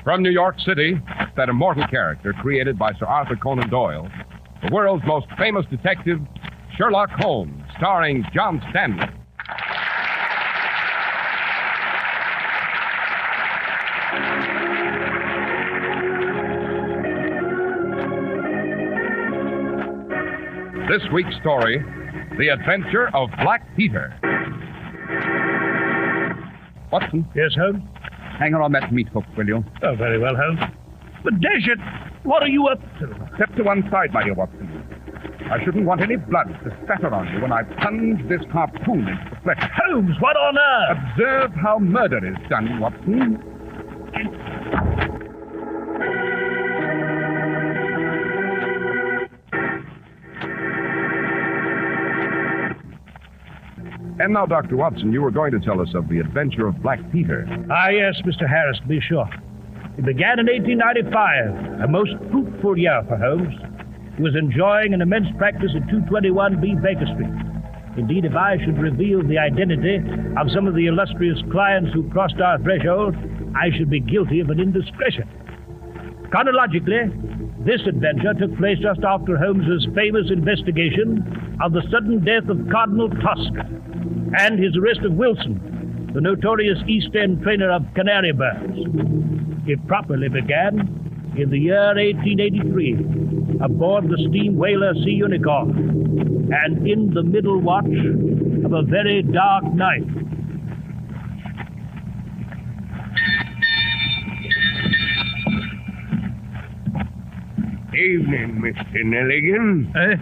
From New York City, that immortal character created by Sir Arthur Conan Doyle, the world's most famous detective, Sherlock Holmes, starring John Stanley. This week's story, The Adventure of Black Peter. Watson? Yes, Holmes? Hang on that meat hook, will you? Oh, very well, Holmes. But dash it, what are you up to? Step to one side, my dear Watson. I shouldn't want any blood to spatter on you when I plunge this harpoon into the flesh. Holmes, what on earth? Observe how murder is done, Watson. And now, Dr. Watson, you were going to tell us of the adventure of Black Peter. Ah, yes, Mr. Harris, to be sure. It began in 1895, a most fruitful year for Holmes. He was enjoying an immense practice at 221B Baker Street. Indeed, if I should reveal the identity of some of the illustrious clients who crossed our threshold, I should be guilty of an indiscretion. Chronologically, this adventure took place just after Holmes's famous investigation of the sudden death of Cardinal Tosca and his arrest of Wilson, the notorious East End trainer of canary birds. It properly began in the year 1883 aboard the steam whaler Sea Unicorn and in the middle watch of a very dark night. Evening, Mr. Nelligan. Eh?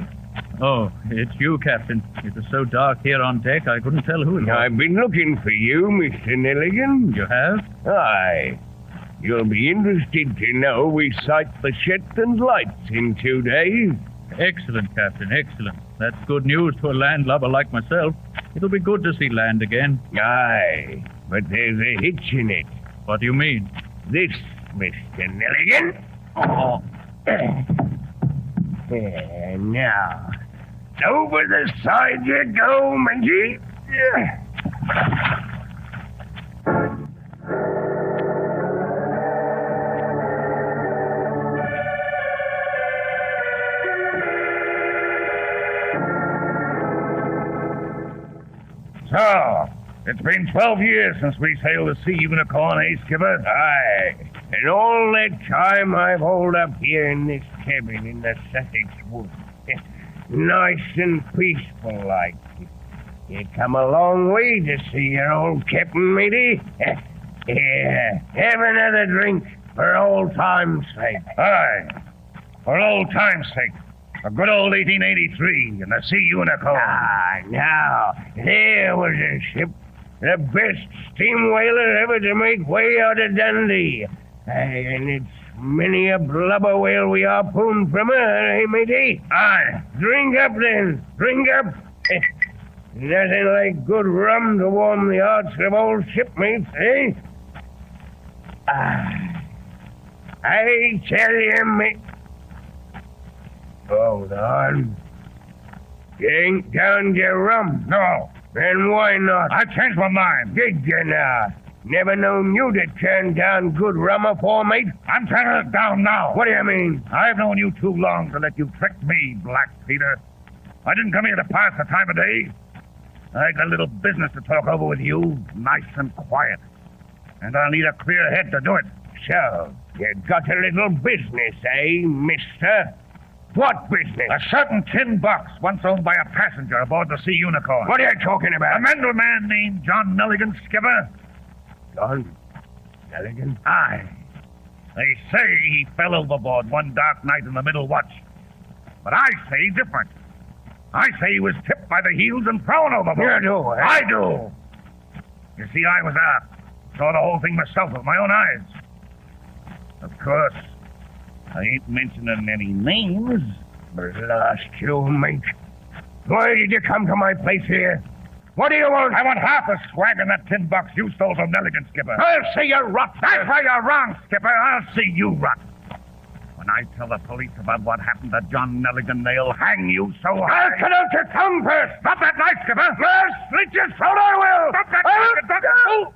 Oh, it's you, Captain. It was so dark here on deck, I couldn't tell who it was. I've been looking for you, Mr. Nelligan. You have? Aye. You'll be interested to know we sight the Shetland Lights in 2 days. Excellent, Captain, excellent. That's good news to a landlubber like myself. It'll be good to see land again. Aye, but there's a hitch in it. What do you mean? This, Mr. Nelligan. Oh. There, now. Over the side you go, Mingy. So, it's been 12 years since we sailed the Sea Unicorn, eh, Skipper? Aye. And all that time I've holed up here in this cabin in the Sussex woods. Nice and peaceful like. You come a long way to see your old captain, matey. Here, have another drink for old time's sake. Aye, for old time's sake. A good old 1883 in the Sea Unicorn. Ah, now, there was a ship, the best steam whaler ever to make way out of Dundee. Aye, and it's many a blubber whale we harpooned from her, eh, matey? Aye. Drink up, then. Drink up. Nothing like good rum to warm the hearts of old shipmates, eh? Ah, I tell you, mate. Hold on. You ain't down to rum? No. Then why not? I changed my mind. Did you now? Never known you to turn down good rum afore, mate. I'm turning it down now. What do you mean? I've known you too long to let you trick me, Black Peter. I didn't come here to pass the time of day. I got a little business to talk over with you, nice and quiet. And I'll need a clear head to do it. So, you got a little business, eh, mister? What business? A certain tin box once owned by a passenger aboard the Sea Unicorn. What are you talking about? A man named John Nelligan, Skipper. John Nelligan? Aye. They say he fell overboard one dark night in the middle watch. But I say different. I say he was tipped by the heels and thrown overboard. You do, eh? I do. You see, I was out. Saw the whole thing myself with my own eyes. Of course, I ain't mentioning any names. Blast you, mate. Why did you come to my place here? What do you want? I want half the swag in that tin box you stole from Nelligan, Skipper. I'll see you rot. That's where you're wrong, Skipper. I'll see you rot. When I tell the police about what happened to John Nelligan, they'll hang you so high. I'll cut out your tongue first. Stop that knife, Skipper. I'll slit your throat, I will. Stop that knife. Stop that.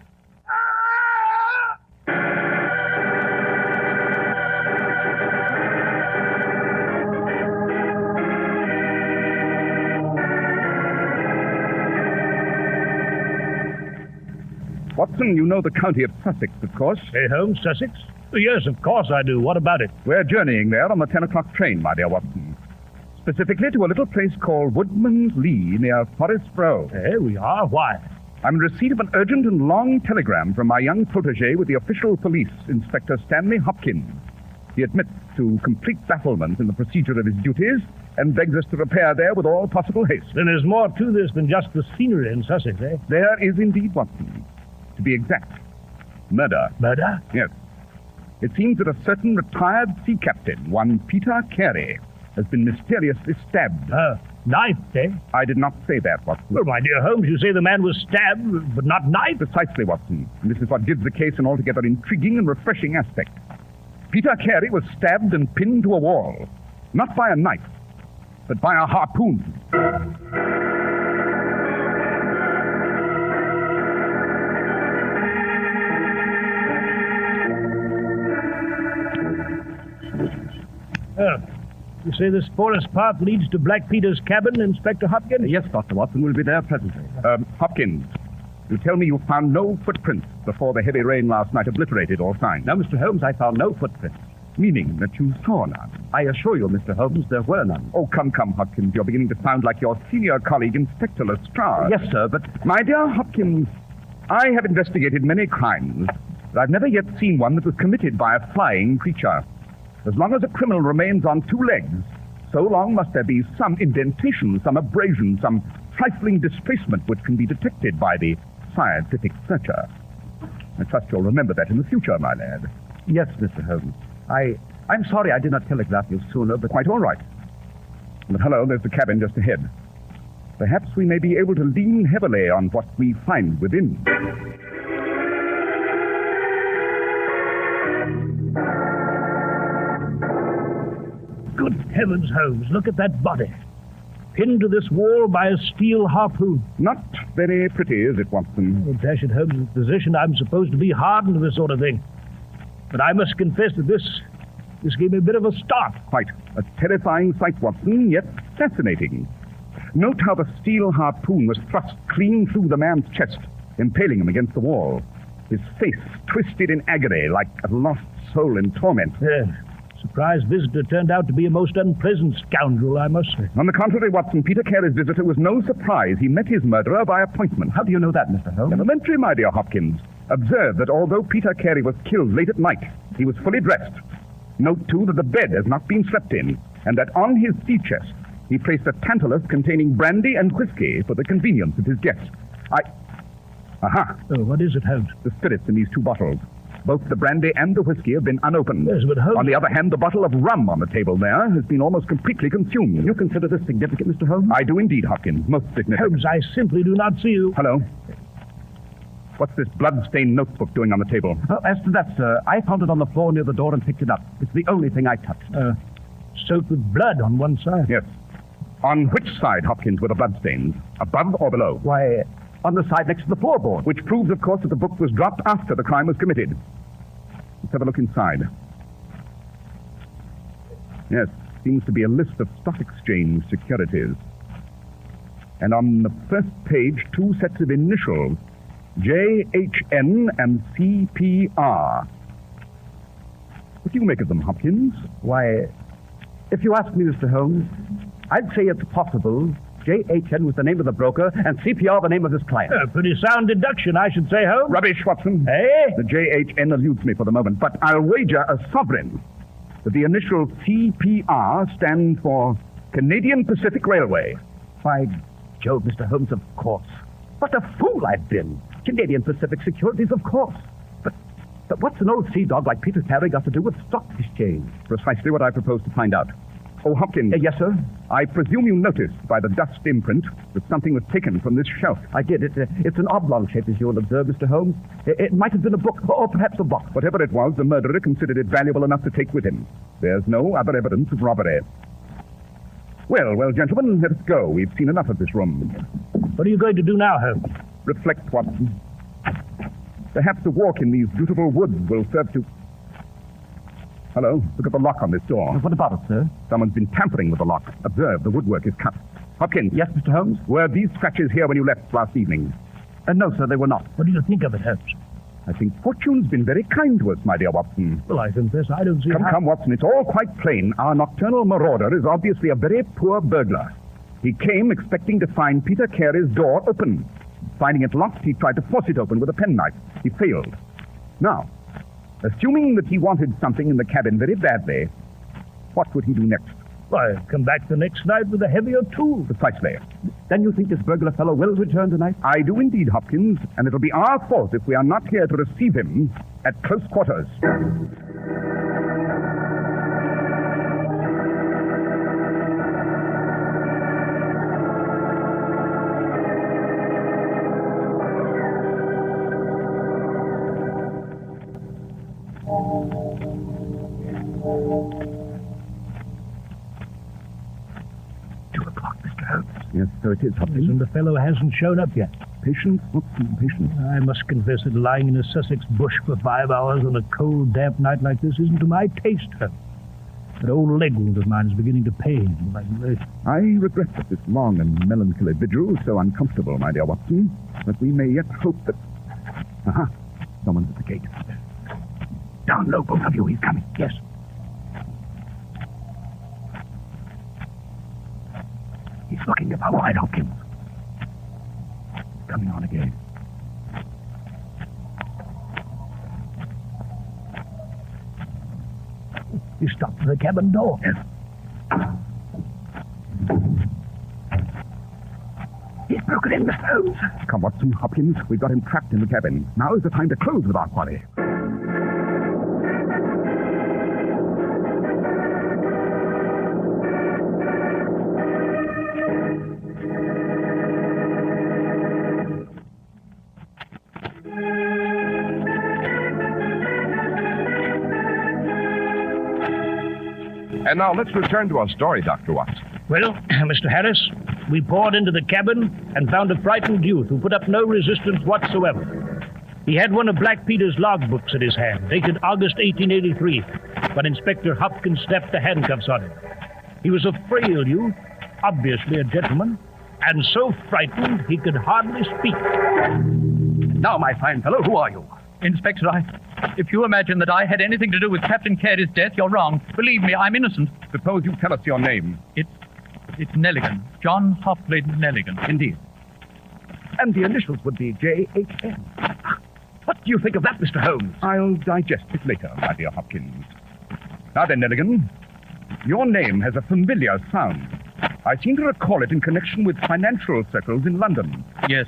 Watson, you know the county of Sussex, of course. Hey, Holmes, Sussex? Oh, yes, of course I do. What about it? We're journeying there on the 10 o'clock train, my dear Watson. Specifically to a little place called Woodman's Lee near Forest Row. Here we are. Why? I'm in receipt of an urgent and long telegram from my young protege with the official police, Inspector Stanley Hopkins. He admits to complete bafflement in the procedure of his duties and begs us to repair there with all possible haste. Then there's more to this than just the scenery in Sussex, eh? There is indeed, Watson. To be exact, murder. Murder? Yes. It seems that a certain retired sea captain, one Peter Carey, has been mysteriously stabbed. Knifed, eh? I did not say that, Watson. Well, my dear Holmes, you say the man was stabbed, but not knifed? Precisely, Watson. And this is what gives the case an altogether intriguing and refreshing aspect. Peter Carey was stabbed and pinned to a wall, not by a knife, but by a harpoon. Oh, you say this forest path leads to Black Peter's cabin, Inspector Hopkins? Yes, Dr. Watson. We'll be there presently. Hopkins, you tell me you found no footprints before the heavy rain last night obliterated all signs. No, Mr. Holmes, I found no footprints. Meaning that you saw none. I assure you, Mr. Holmes, there were none. Oh, come, Hopkins. You're beginning to sound like your senior colleague, Inspector Lestrade. Yes, sir, but... My dear Hopkins, I have investigated many crimes, but I've never yet seen one that was committed by a flying creature. As long as a criminal remains on two legs, so long must there be some indentation, some abrasion, some trifling displacement which can be detected by the scientific searcher. I trust you'll remember that in the future, my lad. Yes, Mr. Holmes. I'm sorry I did not telegraph you sooner, but... Quite all right. But hello, there's the cabin just ahead. Perhaps we may be able to lean heavily on what we find within. Good heavens, Holmes, look at that body. Pinned to this wall by a steel harpoon. Not very pretty, is it, Watson? Well, dash it, Holmes, in the position I'm supposed to be hardened to this sort of thing. But I must confess that this gave me a bit of a start. Quite. A terrifying sight, Watson, yet fascinating. Note how the steel harpoon was thrust clean through the man's chest, impaling him against the wall. His face twisted in agony like a lost soul in torment. Surprised visitor turned out to be a most unpleasant scoundrel, I must say. On the contrary, Watson, Peter Carey's visitor was no surprise. He met his murderer by appointment. How do you know that, Mr. Holmes? Elementary, my dear Hopkins. Observe that although Peter Carey was killed late at night, he was fully dressed. Note, too, that the bed has not been slept in, and that on his sea chest he placed a tantalus containing brandy and whiskey for the convenience of his guests. Aha! Oh, what is it, Holmes? The spirits in these two bottles. Both the brandy and the whiskey have been unopened. Yes, but Holmes... On the other hand, the bottle of rum on the table there has been almost completely consumed. You consider this significant, Mr. Holmes? I do indeed, Hopkins. Most significant. Holmes, I simply do not see you. Hello. What's this blood-stained notebook doing on the table? Oh, as to that, sir, I found it on the floor near the door and picked it up. It's the only thing I touched. Soaked with blood on one side. Yes. On which side, Hopkins, were the bloodstains? Above or below? Why, on the side next to the floorboard. Which proves, of course, that the book was dropped after the crime was committed. Let's have a look inside. Yes, seems to be a list of stock exchange securities. And on the first page, two sets of initials, JHN and CPR. What do you make of them, Hopkins? Why, if you ask me, Mr. Holmes, I'd say it's possible JHN was the name of the broker and CPR the name of his client. Pretty sound deduction, I should say, Holmes. Rubbish, Watson. Eh? The JHN eludes me for the moment, but I'll wager a sovereign that the initial CPR stand for Canadian Pacific Railway. By Jove, Mr. Holmes, of course. What a fool I've been. Canadian Pacific Securities, of course. But what's an old sea dog like Peter Carey got to do with stock exchange? Precisely what I propose to find out. Oh, Hopkins. Yes, sir? I presume you noticed by the dust imprint that something was taken from this shelf. I did. It's an oblong shape, as you'll observe, Mr. Holmes. It might have been a book, or perhaps a box. Whatever it was, the murderer considered it valuable enough to take with him. There's no other evidence of robbery. Well, gentlemen, let us go. We've seen enough of this room. What are you going to do now, Holmes? Reflect, Watson. Perhaps a walk in these beautiful woods will serve to... Hello, look at the lock on this door. What about it, sir? Someone's been tampering with the lock. Observe, the woodwork is cut. Hopkins. Yes, Mr. Holmes? Were these scratches here when you left last evening? No, sir, they were not. What do you think of it, Holmes? I think fortune's been very kind to us, my dear Watson. Well, I confess I don't see Come, Watson, it's all quite plain. Our nocturnal marauder is obviously a very poor burglar. He came expecting to find Peter Carey's door open. Finding it locked, he tried to force it open with a penknife. He failed. Now, assuming that he wanted something in the cabin very badly, what would he do next? Why, come back the next night with a heavier tool. Precisely. Then you think this burglar fellow will return tonight? I do indeed, Hopkins, and it'll be our fault if we are not here to receive him at close quarters. Yes, so it is, Hopkins. And the fellow hasn't shown up yet. Patience, Watson, patience. I must confess that lying in a Sussex bush for 5 hours on a cold, damp night like this isn't to my taste, Holmes. That old leg wound of mine is beginning to pain. I regret that this long and melancholy vigil is so uncomfortable, my dear Watson, but we may yet hope that... Aha! Someone's at the gate. Down low, both of you. He's coming. Yes. He's looking about wide, Hopkins. He's coming on again. He stopped at the cabin door. Yes. He's broken in, Mr. Holmes. Come, Watson, Hopkins. We've got him trapped in the cabin. Now is the time to close with our quarry. And now let's return to our story, Dr. Watson. Well, Mr. Harris, we poured into the cabin and found a frightened youth who put up no resistance whatsoever. He had one of Black Peter's logbooks in his hand, dated August 1883, when Inspector Hopkins snapped the handcuffs on him. He was a frail youth, obviously a gentleman, and so frightened he could hardly speak. Now, my fine fellow, who are you? Inspector, if you imagine that I had anything to do with Captain Carey's death, you're wrong. Believe me, I'm innocent. Suppose you tell us your name. It's Nelligan. John Hopley Nelligan. Indeed. And the initials would be J.H.N. What do you think of that, Mr. Holmes? I'll digest it later, my dear Hopkins. Now then, Nelligan, your name has a familiar sound. I seem to recall it in connection with financial circles in London. Yes,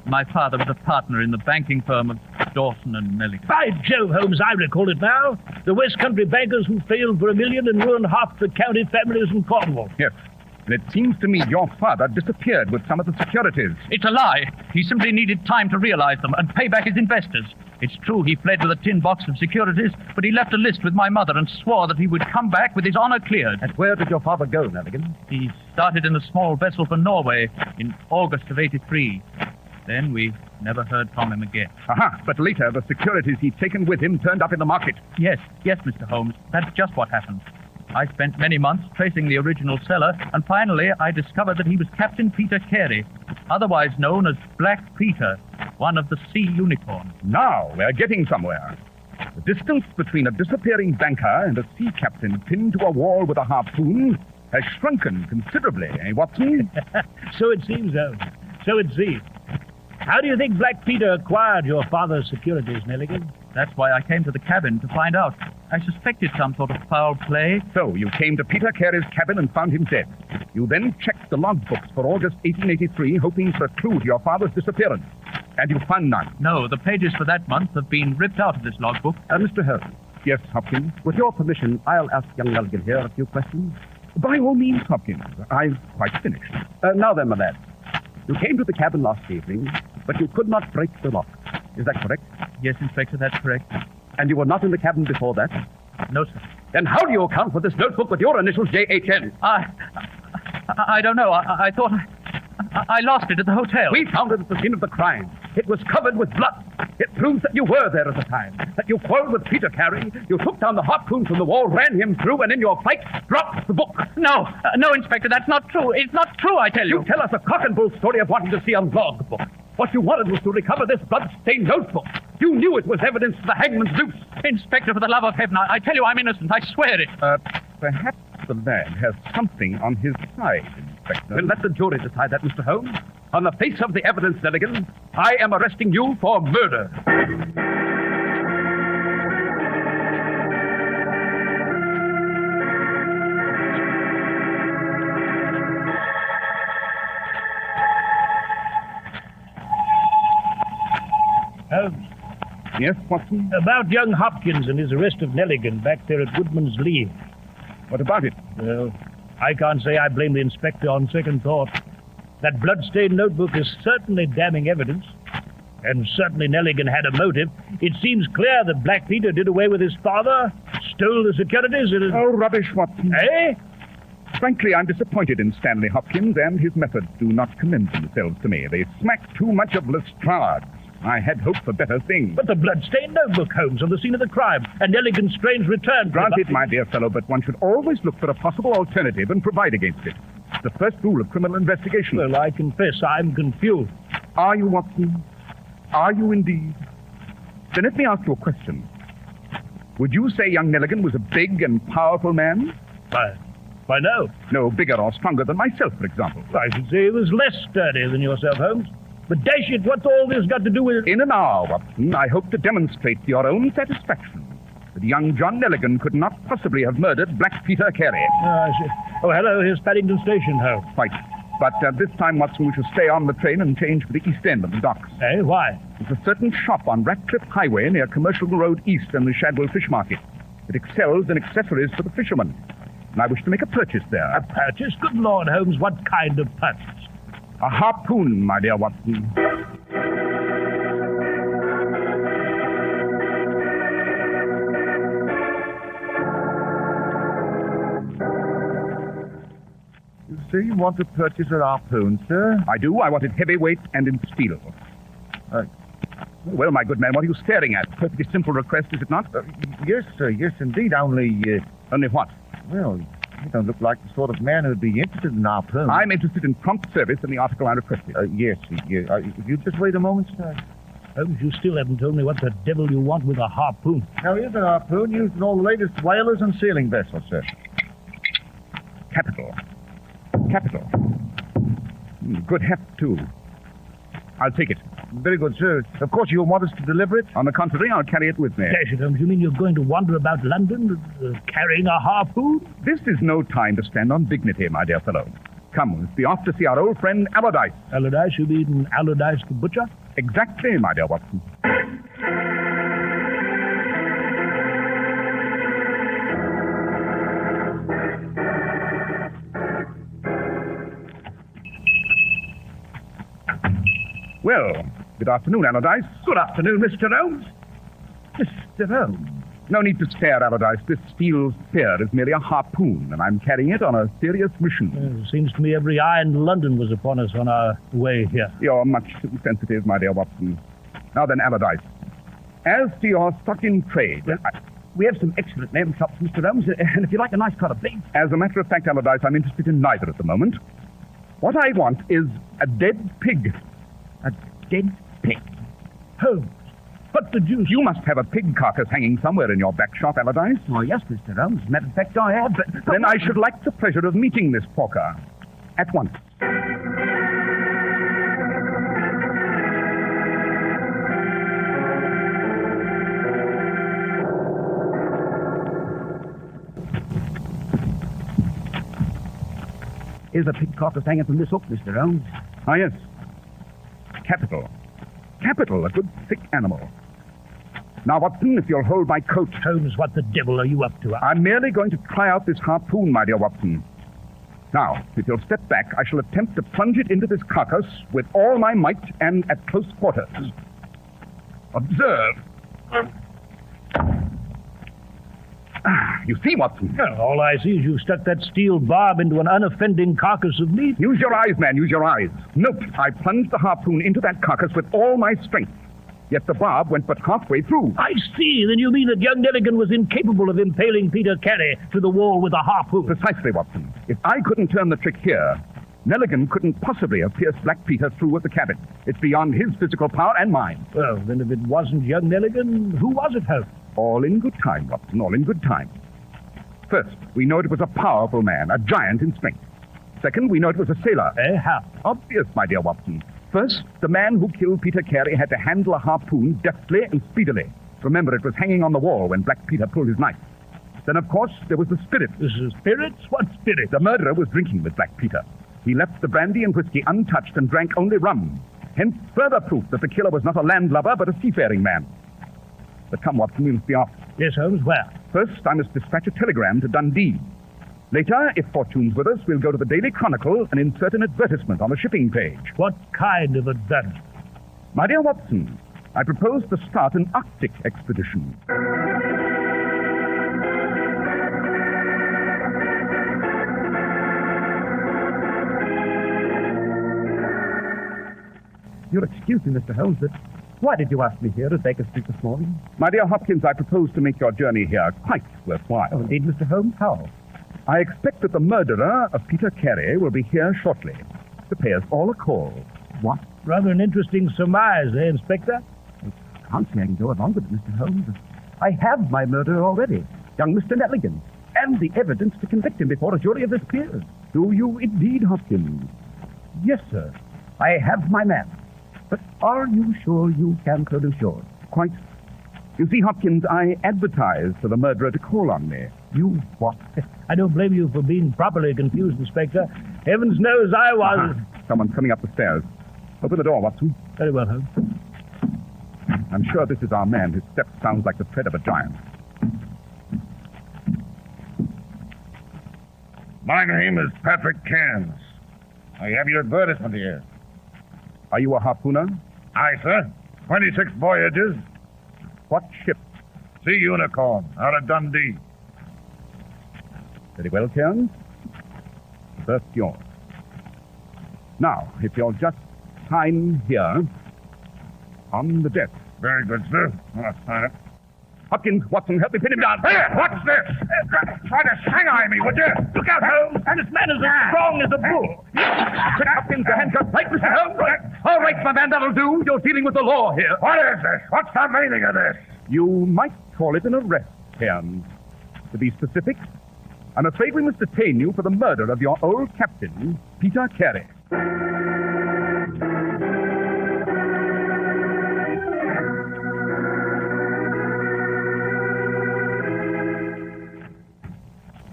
my father was a partner in the banking firm of Dawson and Nelligan. By Jove, Holmes, I recall it now. The West Country bankers who failed for $1 million and ruined half the county families in Cornwall. Yes. And it seems to me your father disappeared with some of the securities. It's a lie. He simply needed time to realize them and pay back his investors. It's true he fled with a tin box of securities, but he left a list with my mother and swore that he would come back with his honor cleared. And where did your father go, Nelligan? He started in a small vessel for Norway in August of '83. Then we never heard from him again. Aha, but later the securities he'd taken with him turned up in the market. Yes, Mr. Holmes. That's just what happened. I spent many months tracing the original seller, and finally I discovered that he was Captain Peter Carey, otherwise known as Black Peter, one of the Sea Unicorns. Now we're getting somewhere. The distance between a disappearing banker and a sea captain pinned to a wall with a harpoon has shrunken considerably, eh, Watson? So it seems, Holmes. So it seems. How do you think Black Peter acquired your father's securities, Nelligan? That's why I came to the cabin, to find out. I suspected some sort of foul play. So you came to Peter Carey's cabin and found him dead. You then checked the logbooks for August 1883, hoping for a clue to your father's disappearance. And you found none. No, the pages for that month have been ripped out of this logbook. Mr. Holmes. Yes, Hopkins? With your permission, I'll ask young Nelligan here a few questions. By all means, Hopkins. I've quite finished. Now then, my lad. You came to the cabin last evening, but you could not break the lock. Is that correct? Yes, Inspector, that's correct. And you were not in the cabin before that? No, sir. Then how do you account for this notebook with your initials J.H.N.? I don't know. I thought I lost it at the hotel. We found it at the scene of the crime. It was covered with blood. It proves that you were there at the time, that you quarreled with Peter Carey, you took down the harpoon from the wall, ran him through, and in your fight, dropped the book. No, Inspector, that's not true. It's not true, I tell you. You tell us a cock and bull story of wanting to see a logbook. What you wanted was to recover this blood-stained notebook. You knew it was evidence of the hangman's noose. Inspector, for the love of heaven, I tell you I'm innocent. I swear it. Perhaps the lad has something on his side, Inspector. Then let the jury decide that, Mr. Holmes. On the face of the evidence, Nelligan, I am arresting you for murder. Holmes, Yes, Watson? about young Hopkins and his arrest of Nelligan back there at Woodman's Lee. What about it? Well, I can't say I blame the inspector on second thought. That blood-stained notebook is certainly damning evidence. And certainly Nelligan had a motive. It seems clear that Black Peter did away with his father, stole the securities, and... Oh, rubbish, Watson. Eh? Frankly, I'm disappointed in Stanley Hopkins, and his methods do not commend themselves to me. They smack too much of Lestrade. I had hoped for better things. But the blood-stained notebook, Holmes, on the scene of the crime, and Nelligan's strange return... Granted, my dear fellow, but one should always look for a possible alternative and provide against it. It's the first rule of criminal investigation. Well, I confess I'm confused. Are you, Watson? Are you indeed? Then let me ask you a question. Would you say young Nelligan was a big and powerful man? Why, no. No, bigger or stronger than myself, for example. I should say he was less sturdy than yourself, Holmes. But dash it, what's all this got to do with... In an hour, Watson, I hope to demonstrate to your own satisfaction that young John Nelligan could not possibly have murdered Black Peter Carey. I see. Oh, hello, here's Paddington Station, Holmes. Quite. But this time, Watson, we shall stay on the train and change for the east end of the docks. Eh, why? There's a certain shop on Ratcliffe Highway near Commercial Road East and the Shadwell Fish Market. It excels in accessories for the fishermen. And I wish to make a purchase there. A purchase? Good Lord, Holmes, what kind of purchase? A harpoon, my dear Watson. You say you want to purchase a harpoon, sir? I do. I want it heavyweight and in steel. Well, my good man, what are you staring at? Perfectly simple request, is it not? Yes, sir. Yes, indeed. Only what? Well, you don't look like the sort of man who'd be interested in a harpoon. I'm interested in prompt service in the article I requested. Yes. If you just wait a moment, sir. Holmes, you still haven't told me what the devil you want with a harpoon. Now, here's a harpoon used in all the latest whalers and sailing vessels, sir. Capital. Good heft, too. I'll take it. Very good, sir. Of course, you'll want us to deliver it? On the contrary, I'll carry it with me. Dash it, Holmes, you mean you're going to wander about London carrying a harpoon? This is no time to stand on dignity, my dear fellow. Come, let's be off to see our old friend Allardyce. Allardyce? You mean Allardyce the butcher? Exactly, my dear Watson. Well, good afternoon, Allardyce. Good afternoon, Mr. Holmes. Mr. Holmes. No need to stare, Allardyce. This steel spear is merely a harpoon, and I'm carrying it on a serious mission. It seems to me every eye in London was upon us on our way here. You're much too sensitive, my dear Watson. Now then, Allardyce, as to your stock in trade... Well, we have some excellent lamb chops, Mr. Holmes, and if you like a nice cut of beef... As a matter of fact, Allardyce, I'm interested in neither at the moment. What I want is a dead pig. A dead pig? Holmes, what the deuce? You must have a pig carcass hanging somewhere in your back shop, Allardyce. Oh, yes, Mr. Holmes. As a matter of fact, I have, but... Then I should like the pleasure of meeting this porker. At once. Here's a pig carcass hanging from this hook, Mr. Holmes. Ah, yes. Capital, a good thick animal. Now, Watson, if you'll hold my coat... Holmes, what the devil are you up to? I'm merely going to try out this harpoon, my dear Watson. Now, if you'll step back, I shall attempt to plunge it into this carcass with all my might and at close quarters. Observe. You see, Watson? Well, all I see is you've stuck that steel barb into an unoffending carcass of meat. Use your eyes, man, use your eyes. Note, I plunged the harpoon into that carcass with all my strength. Yet the barb went but halfway through. I see. Then you mean that young Nelligan was incapable of impaling Peter Carey to the wall with a harpoon? Precisely, Watson. If I couldn't turn the trick here, Nelligan couldn't possibly have pierced Black Peter through at the cabin. It's beyond his physical power and mine. Well, then if it wasn't young Nelligan, who was it, Holmes? All in good time, Watson, all in good time. First, we know it was a powerful man, a giant in strength. Second, we know it was a sailor. How? Obvious, my dear Watson. First, the man who killed Peter Carey had to handle a harpoon deftly and speedily. Remember, it was hanging on the wall when Black Peter pulled his knife. Then, of course, there was the spirit. This is spirits? What spirit? The murderer was drinking with Black Peter. He left the brandy and whiskey untouched and drank only rum. Hence, further proof that the killer was not a landlubber, but a seafaring man. But come, Watson, we must be off. Yes, Holmes, where? First, I must dispatch a telegram to Dundee. Later, if fortune's with us, we'll go to the Daily Chronicle and insert an advertisement on the shipping page. What kind of advertisement? My dear Watson, I propose to start an Arctic expedition. You'll excuse me, Mr. Holmes, but why did you ask me here at Baker Street this morning? My dear Hopkins, I propose to make your journey here quite worthwhile. Oh, indeed, Mr. Holmes, how? I expect that the murderer of Peter Carey will be here shortly to pay us all a call. What? Rather an interesting surmise, eh, Inspector? I can't see I can go along with it, Mr. Holmes. I have my murderer already, young Mr. Nelligan, and the evidence to convict him before a jury of his peers. Do you indeed, Hopkins? Yes, sir. I have my man. But are you sure you can produce yours? Quite. You see, Hopkins, I advertised for the murderer to call on me. You what? I don't blame you for being properly confused, Inspector. Heavens knows I was. Someone's coming up the stairs. Open the door, Watson. Very well, Holmes. I'm sure this is our man. His step sounds like the tread of a giant. My name is Patrick Cairns. I have your advertisement here. Are you a harpooner? Aye, sir. 26 voyages. What ship? Sea Unicorn, out of Dundee. Very well, Cairns. The berth's yours. Now, if you'll just sign here on the desk. Very good, sir. I'll sign it. Hopkins, Watson, help me pin him down. Hey, what's this? Try to shanghai me, would you? Look out, Holmes! And this man is as strong as a bull. Quick, Hopkins, the handcuffs. Right, Mr. Holmes. All right, my man, that'll do. You're dealing with the law here. What is this? What's the meaning of this? You might call it an arrest, Cairns. To be specific, I'm afraid we must detain you for the murder of your old captain, Peter Carey.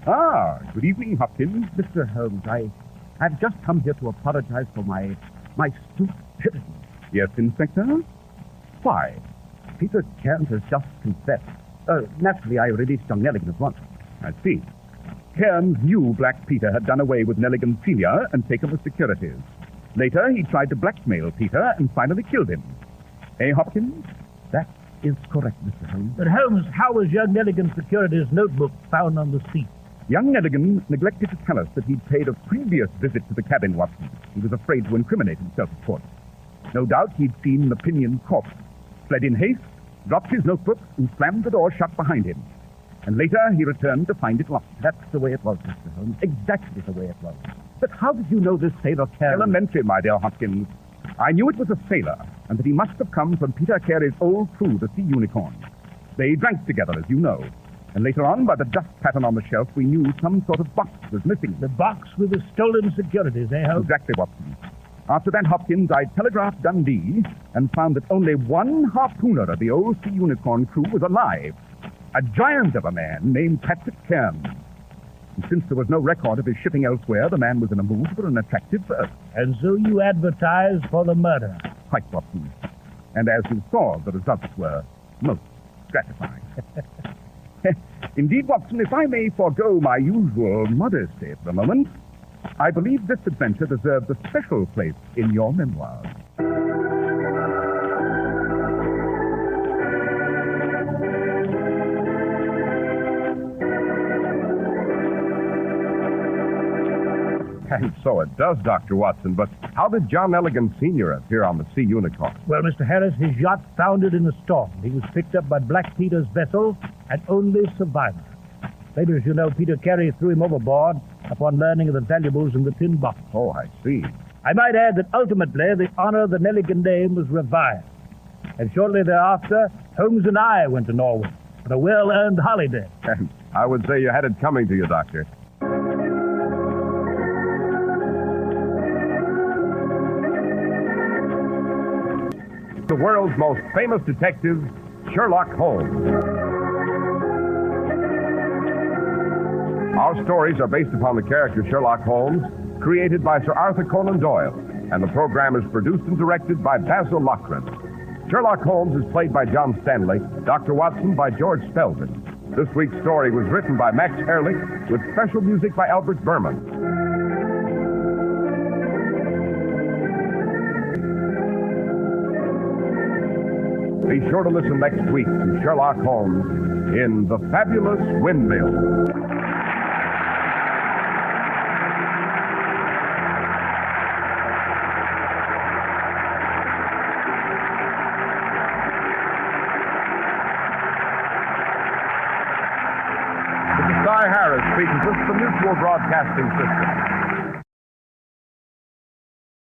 Ah, good evening, Hopkins. Mr. Holmes, I've just come here to apologize for my stupidity. Yes, Inspector? Why? Peter Cairns has just confessed. Naturally, I released young Nelligan at once. I see. Cairns knew Black Peter had done away with Nelligan Sr. and taken the securities. Later, he tried to blackmail Peter and finally killed him. Eh, Hopkins? That is correct, Mr. Holmes. But, Holmes, how was young Nelligan's securities notebook found on the seat? Young Nelligan neglected to tell us that he'd paid a previous visit to the cabin, Watson. He was afraid to incriminate himself, of course. No doubt he'd seen the pinioned corpse, fled in haste, dropped his notebook, and slammed the door shut behind him. And later he returned to find it locked. That's the way it was, Mr. Holmes. Exactly the way it was. But how did you know this sailor Carey? Elementary, my dear Hopkins. I knew it was a sailor, and that he must have come from Peter Carey's old crew, the Sea Unicorn. They drank together, as you know. And later on, by the dust pattern on the shelf, we knew some sort of box was missing. The box with the stolen securities, eh, Holmes? Exactly, Watson. After that, Hopkins, I telegraphed Dundee and found that only one harpooner of the old Sea Unicorn crew was alive. A giant of a man named Patrick Cairns. And since there was no record of his shipping elsewhere, the man was in a mood for an attractive berth. And so you advertised for the murder? Quite, Watson. And as you saw, the results were most gratifying. Indeed, Watson, if I may forego my usual modesty for a moment, I believe this adventure deserves a special place in your memoirs. And so it does, Dr. Watson, but how did John Nelligan Sr. appear on the Sea Unicorn? Well, Mr. Harris, his yacht foundered in a storm. He was picked up by Black Peter's vessel and only survivor. Later, as you know, Peter Carey threw him overboard upon learning of the valuables in the tin box. Oh, I see. I might add that ultimately the honor of the Nelligan name was revived. And shortly thereafter, Holmes and I went to Norway for a well-earned holiday. I would say you had it coming to you, Doctor. The world's most famous detective, Sherlock Holmes. Our stories are based upon the character Sherlock Holmes, created by Sir Arthur Conan Doyle, and the program is produced and directed by Basil Loughrane. Sherlock Holmes is played by John Stanley, Dr. Watson by George Spelvin. This week's story was written by Max Ehrlich with special music by Albert Berman. Be sure to listen next week to Sherlock Holmes in The Fabulous Windmill. Harris speaking. This is the Mutual Broadcasting System.